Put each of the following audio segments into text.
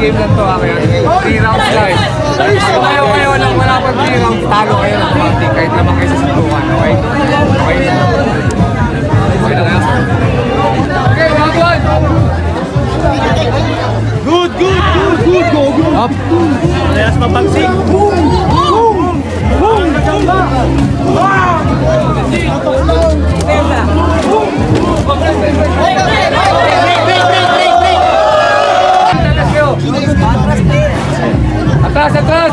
game lang to, kaya 3 rounds lang. Kung kayo wala pang 3 rounds, talo kayo ng konti, kahit naman kayo sa sundukan, okay? Okay? Okay na kaya? Okay, round 1! Good. Go. Up! Parehas mabagsik. Atras!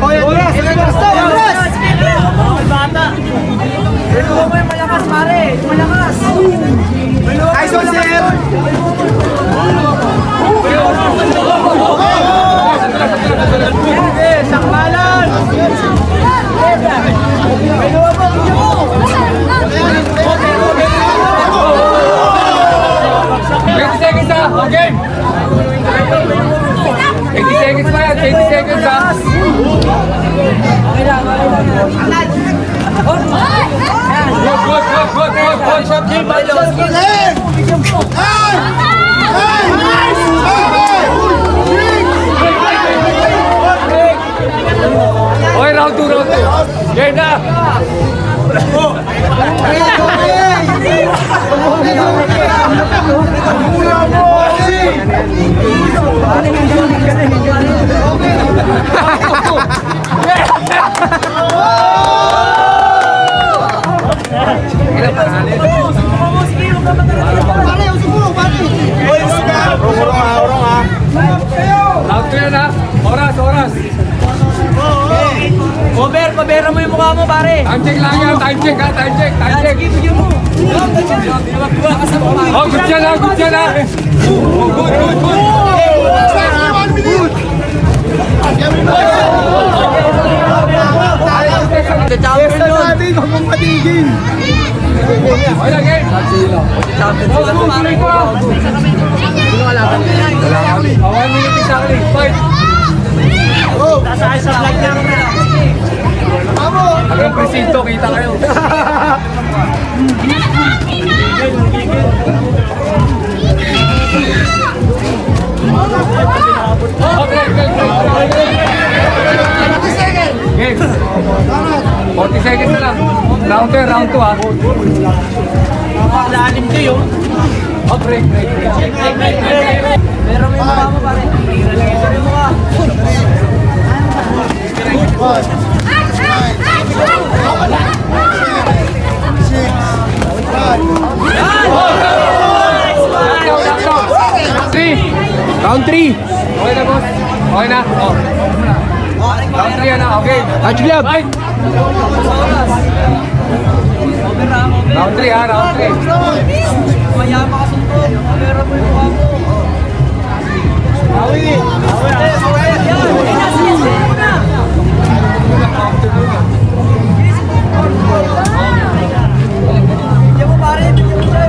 Oras! Bata! Pero mo yung malakas, pare! Malakas! Ay, so sir! Sakmalan! Seconds na! Okay! 80 seconds pa yan! 80 seconds ha! Okay lang. Good! Shot game! Okay, round 2. Game na! Round 2 yan ha! Oras! Pabera mo yung mukha mo, pare! Time check lang yan! Time check! Bigyan mo! Oh, good yan ha! Good! Champion natin, huwag mong patigil. Okay na game! Oh, 1 minute exactly! Fight! Sasakay sa vlog niya. Hanggang presinto, kita kayo! Game! 40 seconds na lang! Round 2 ha! Lalim kayo. Oh, break! Pero may mukha mo, pare. Pero yung mukha. Round 3! Okay na, boss? Okay na? Oh. Round 3 na, okay. Touch glove! Fight! Round 3 ha, round 3. Mayama ka suntok. Pero mo yung mukha mo. Bigyan mo, pare. Bigyan mo siya.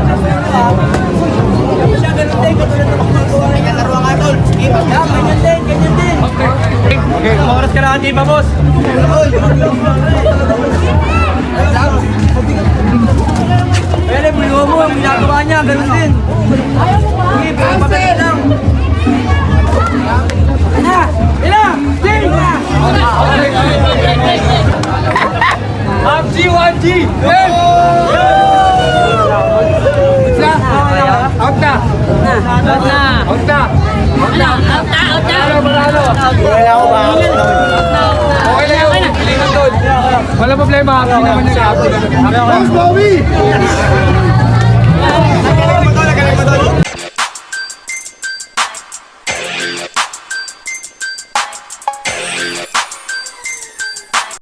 Siya, ganun din. Katulad ng mga ganyan laro ang idol. Ganyan din. Okay. Oras ka na, Diva boss. Pwede, bulungan mo. Ang ginagawa niya, ganun din. Sige, pero mabalik lang. Ilang! G, 1G! Game! Isa! Out na! Manalo! Okay na yun! Pilingan doon! Wala problema, hindi naman yung kapit. Boss Bobby!